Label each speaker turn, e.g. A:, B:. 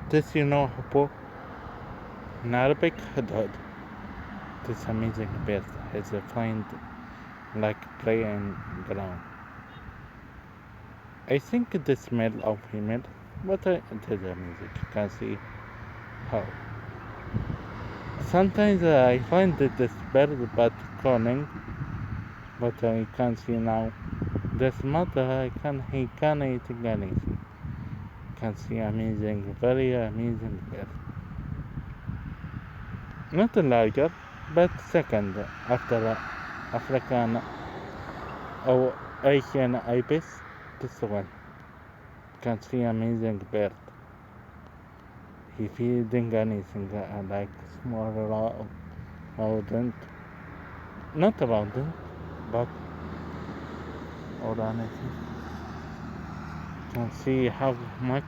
A: This hippo, in Arabic, hudhud. This amazing bird has a find like prey and ground. I think the smell of female, but it is amazing. You can see how. Sometimes I find that this bird but calling, but I can see now. This mother he can eat anything. Can see amazing, very amazing bird. Not a larger, but second after African or Asian ibis. This one can see amazing bird. He feeding anything like small rodent, not rodent, but or anything. Can see how much